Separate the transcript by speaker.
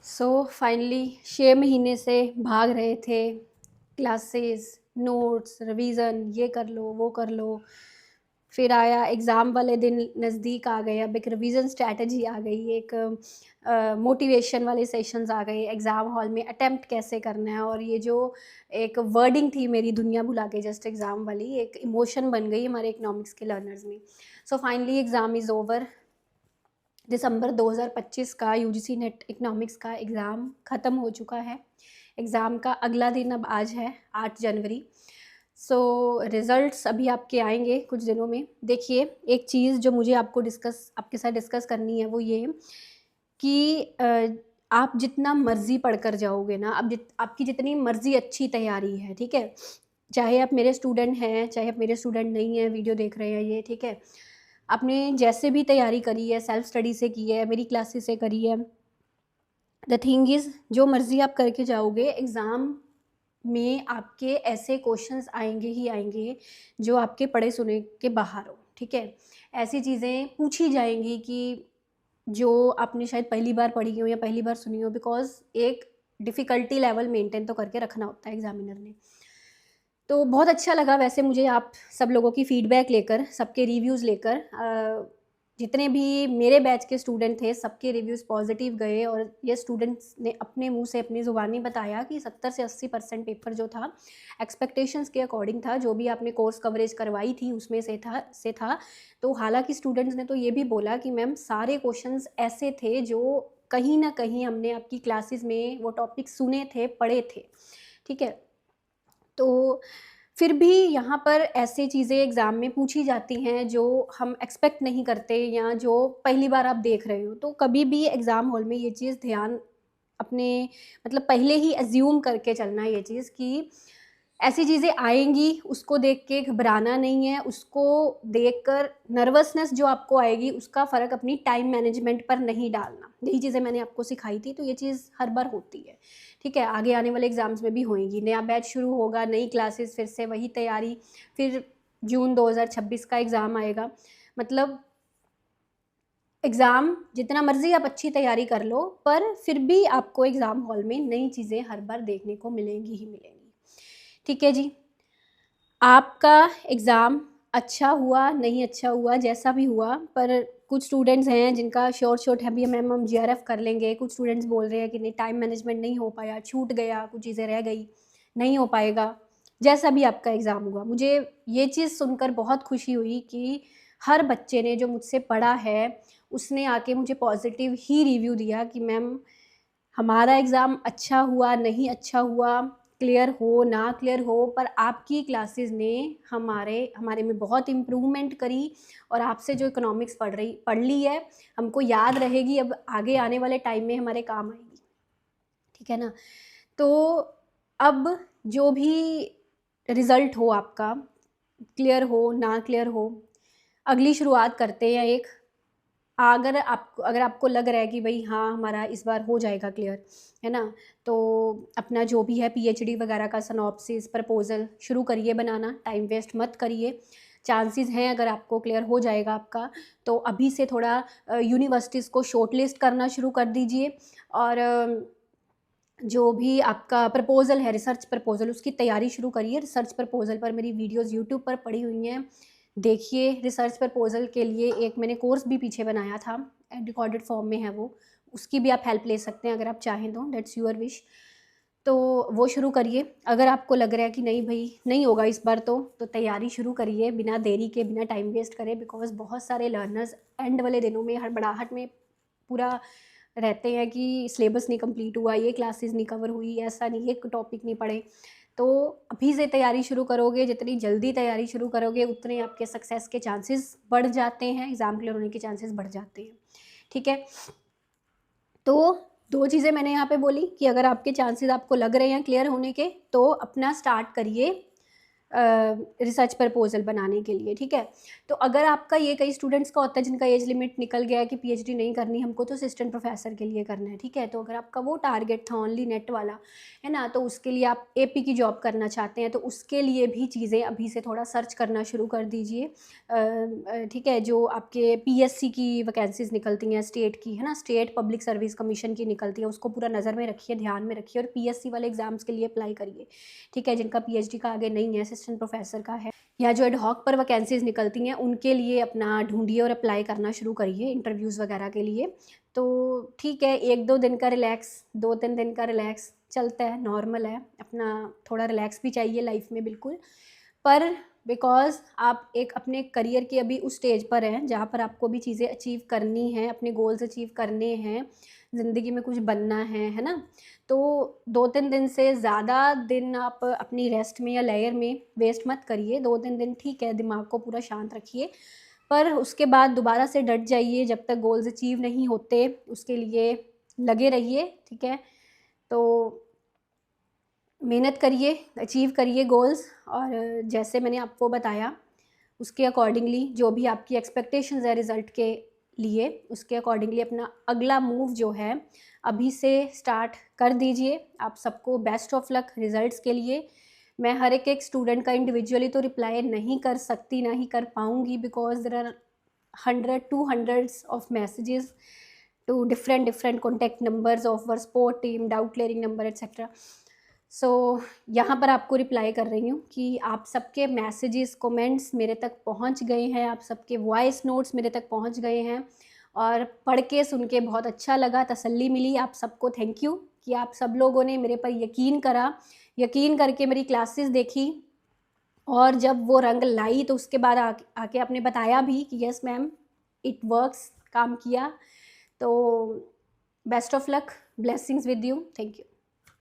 Speaker 1: So finally 6 महीने से भाग रहे थे, क्लासेस, नोट्स, रिवीजन, ये कर लो, वो कर लो। फिर आया एग्ज़ाम वाले दिन, नज़दीक आ गए, अब एक रिवीजन स्ट्रैटेजी आ गई, एक मोटिवेशन वाले सेशंस आ गए, एग्ज़ाम हॉल में अटेम्प्ट कैसे करना है। और ये जो एक वर्डिंग थी मेरी दुनिया भुला के जस्ट एग्ज़ाम वाली, एक इमोशन बन गई हमारे इकोनॉमिक्स के लर्नर्स में। So finally exam is over. दिसंबर 2025 का यूजीसी नेट इकोनॉमिक्स का एग्ज़ाम ख़त्म हो चुका है। एग्ज़ाम का अगला दिन अब आज है 8 जनवरी। सो रिज़ल्ट्स अभी आपके आएंगे कुछ दिनों में। देखिए, एक चीज़ जो मुझे आपके साथ डिस्कस करनी है वो ये कि आप जितना मर्ज़ी पढ़कर जाओगे ना, आपकी जितनी मर्ज़ी अच्छी तैयारी है, ठीक है? चाहे आप मेरे स्टूडेंट हैं, चाहे आप मेरे स्टूडेंट नहीं हैं, वीडियो देख रहे हैं ये, ठीक है? आपने जैसे भी तैयारी करी है, सेल्फ स्टडी से की है, मेरी क्लासेस से करी है, द थिंग इज़ जो मर्ज़ी आप करके जाओगे, एग्ज़ाम में आपके ऐसे क्वेश्चंस आएंगे ही आएंगे जो आपके पढ़े सुने के बाहर हो, ठीक है? ऐसी चीज़ें पूछी जाएंगी कि जो आपने शायद पहली बार पढ़ी हो या पहली बार सुनी हो, बिकॉज एक डिफ़िकल्टी लेवल मेंटेन तो करके रखना होता है एग्जामिनर ने। तो बहुत अच्छा लगा वैसे मुझे आप सब लोगों की फ़ीडबैक लेकर, सबके रिव्यूज़ लेकर। जितने भी मेरे बैच के स्टूडेंट थे सबके रिव्यूज़ पॉजिटिव गए और ये स्टूडेंट्स ने अपने मुंह से अपनी ज़ुबानी बताया कि 70 से 80% पेपर जो था एक्सपेक्टेशंस के अकॉर्डिंग था, जो भी आपने कोर्स कवरेज करवाई थी उसमें से था। तो हालांकि स्टूडेंट्स ने तो ये भी बोला कि मैम सारे क्वेश्चंस ऐसे थे जो कहीं ना कहीं हमने आपकी क्लासेस में वो टॉपिक सुने थे, पढ़े थे, ठीक है? तो फिर भी यहाँ पर ऐसे चीज़ें एग्ज़ाम में पूछी जाती हैं जो हम एक्सपेक्ट नहीं करते या जो पहली बार आप देख रहे हो। तो कभी भी एग्ज़ाम हॉल में ये चीज़ ध्यान अपने मतलब पहले ही एज्यूम करके चलना है ये चीज़ कि ऐसी चीज़ें आएँगी, उसको देख के घबराना नहीं है, उसको देखकर नर्वसनेस जो आपको आएगी उसका फ़र्क अपनी टाइम मैनेजमेंट पर नहीं डालना। यही चीज़ें मैंने आपको सिखाई थी, तो ये चीज़ हर बार होती है, ठीक है? आगे आने वाले एग्ज़ाम्स में भी होएगी, नया बैच शुरू होगा, नई क्लासेस, फिर से वही तैयारी, फिर जून 2026 का एग्ज़ाम आएगा। मतलब एग्ज़ाम जितना मर्ज़ी आप अच्छी तैयारी कर लो, पर फिर भी आपको एग्ज़ाम हॉल में नई चीज़ें हर बार देखने को मिलेंगी ही मिलेंगी। ठीक है जी। आपका एग्ज़ाम अच्छा हुआ, नहीं अच्छा हुआ, जैसा भी हुआ, पर कुछ स्टूडेंट्स हैं जिनका शॉर्ट है, अभी मैम हम जीआरएफ कर लेंगे। कुछ स्टूडेंट्स बोल रहे हैं कि नहीं, टाइम मैनेजमेंट नहीं हो पाया, छूट गया, कुछ चीज़ें रह गई, नहीं हो पाएगा। जैसा भी आपका एग्ज़ाम हुआ, मुझे ये चीज़ सुनकर बहुत खुशी हुई कि हर बच्चे ने जो मुझसे पढ़ा है, उसने आके मुझे पॉज़िटिव ही रिव्यू दिया कि मैम हमारा एग्ज़ाम अच्छा हुआ, नहीं अच्छा हुआ, क्लियर हो, ना क्लियर हो, पर आपकी क्लासेस ने हमारे में बहुत इम्प्रूवमेंट करी और आपसे जो इकोनॉमिक्स पढ़ ली है, हमको याद रहेगी, अब आगे आने वाले टाइम में हमारे काम आएगी, ठीक है ना? तो अब जो भी रिज़ल्ट हो आपका, क्लियर हो, ना क्लियर हो, अगली शुरुआत करते हैं एक। अगर आपको लग रहा है कि भाई हाँ, हमारा इस बार हो जाएगा क्लियर, है ना? तो अपना जो भी है पीएचडी वगैरह का सिनॉप्सिस, प्रपोज़ल शुरू करिए बनाना, टाइम वेस्ट मत करिए। चांसेस हैं अगर आपको क्लियर हो जाएगा आपका, तो अभी से थोड़ा यूनिवर्सिटीज़ को शॉर्टलिस्ट करना शुरू कर दीजिए। और जो भी आपका प्रपोज़ल है, रिसर्च प्रपोज़ल, उसकी तैयारी शुरू करिए। रिसर्च प्रपोज़ल पर मेरी वीडियोज़ यूट्यूब पर पड़ी हुई हैं, देखिए। रिसर्च प्रपोज़ल के लिए एक मैंने कोर्स भी पीछे बनाया था, रिकॉर्डेड फॉर्म में है वो, उसकी भी आप हेल्प ले सकते हैं अगर आप चाहें तो, दैट्स योर विश। तो वो शुरू करिए। अगर आपको लग रहा है कि नहीं भई, नहीं होगा इस बार तो तैयारी शुरू करिए बिना देरी के, बिना टाइम वेस्ट करे, बिकॉज़ बहुत सारे लर्नर्स एंड वाले दिनों में हड़बड़ाहट में पूरा रहते हैं कि सिलेबस नहीं कंप्लीट हुआ, ये क्लासेस नहीं कवर हुई, ऐसा नहीं, ये टॉपिक नहीं पढ़े। तो अभी से तैयारी शुरू करोगे, जितनी जल्दी तैयारी शुरू करोगे उतने आपके सक्सेस के चांसेस बढ़ जाते हैं, एग्ज़ाम क्लियर होने के चांसेस बढ़ जाते हैं, ठीक है? तो 2 चीज़ें मैंने यहाँ पे बोली कि अगर आपके चांसेस आपको लग रहे हैं क्लियर होने के, तो अपना स्टार्ट करिए रिसर्च प्रपोजल बनाने के लिए, ठीक है। तो अगर आपका ये, कई स्टूडेंट्स का होता है जिनका एज लिमिट निकल गया है कि पीएचडी नहीं करनी हमको, तो असिस्टेंट प्रोफेसर के लिए करना है, ठीक है। तो अगर आपका वो टारगेट था ओनली नेट वाला, है ना, तो उसके लिए आप एपी की जॉब करना चाहते हैं, तो उसके लिए भी चीज़ें अभी से थोड़ा सर्च करना शुरू कर दीजिए, ठीक है। जो आपके पीएससी की वैकेंसीज़ निकलती हैं स्टेट की, है ना, स्टेट पब्लिक सर्विस कमीशन की निकलती है, उसको पूरा नज़र में रखिए, ध्यान में रखिए, और पीएससी वाले एग्ज़ाम्स के लिए अप्लाई करिए, ठीक है। जिनका पीएचडी का आगे नहीं है, असिस्टेंट प्रोफेसर का है, या जो एडहॉक पर वैकेंसीज़ निकलती हैं उनके लिए अपना ढूंढिए और अप्लाई करना शुरू करिए इंटरव्यूज़ वगैरह के लिए। तो ठीक है, 1-2 दिन का रिलैक्स, 2-3 दिन का रिलैक्स चलता है, नॉर्मल है, अपना थोड़ा रिलैक्स भी चाहिए लाइफ में बिल्कुल। पर बिकॉज़ आप एक अपने करियर के अभी उस स्टेज पर हैं जहाँ पर आपको भी चीज़ें अचीव करनी हैं, अपने गोल्स अचीव करने हैं, ज़िंदगी में कुछ बनना है ना। तो 2-3 दिन से ज़्यादा दिन आप अपनी रेस्ट में या लेयर में वेस्ट मत करिए। 2-3 दिन ठीक है, दिमाग को पूरा शांत रखिए, पर उसके बाद दोबारा से डट जाइए। जब तक गोल्स अचीव नहीं होते उसके लिए लगे रहिए, ठीक है। तो मेहनत करिए, अचीव करिए गोल्स, और जैसे मैंने आपको बताया उसके अकॉर्डिंगली जो भी आपकी एक्सपेक्टेशंस है रिज़ल्ट के लिए, उसके अकॉर्डिंगली अपना अगला मूव जो है अभी से स्टार्ट कर दीजिए। आप सबको बेस्ट ऑफ लक रिज़ल्ट्स के लिए। मैं हर एक स्टूडेंट का इंडिविजुअली तो रिप्लाई नहीं कर सकती, ना ही कर पाऊँगी, because there are 100-200 of messages to different contact numbers of our support team, doubt clearing number etcetera. So यहाँ पर आपको रिप्लाई कर रही हूँ कि आप सबके मैसेजेस, कमेंट्स मेरे तक पहुँच गए हैं, आप सबके वॉइस नोट्स मेरे तक पहुँच गए हैं, और पढ़ के सुन के बहुत अच्छा लगा, तसल्ली मिली। आप सबको थैंक यू कि आप सब लोगों ने मेरे पर यकीन करा, यकीन करके मेरी क्लासेस देखी, और जब वो रंग लाई तो उसके बाद आके आपने बताया भी कि यस मैम इट वर्क्स, काम किया। तो best of luck, blessings with you, thank you.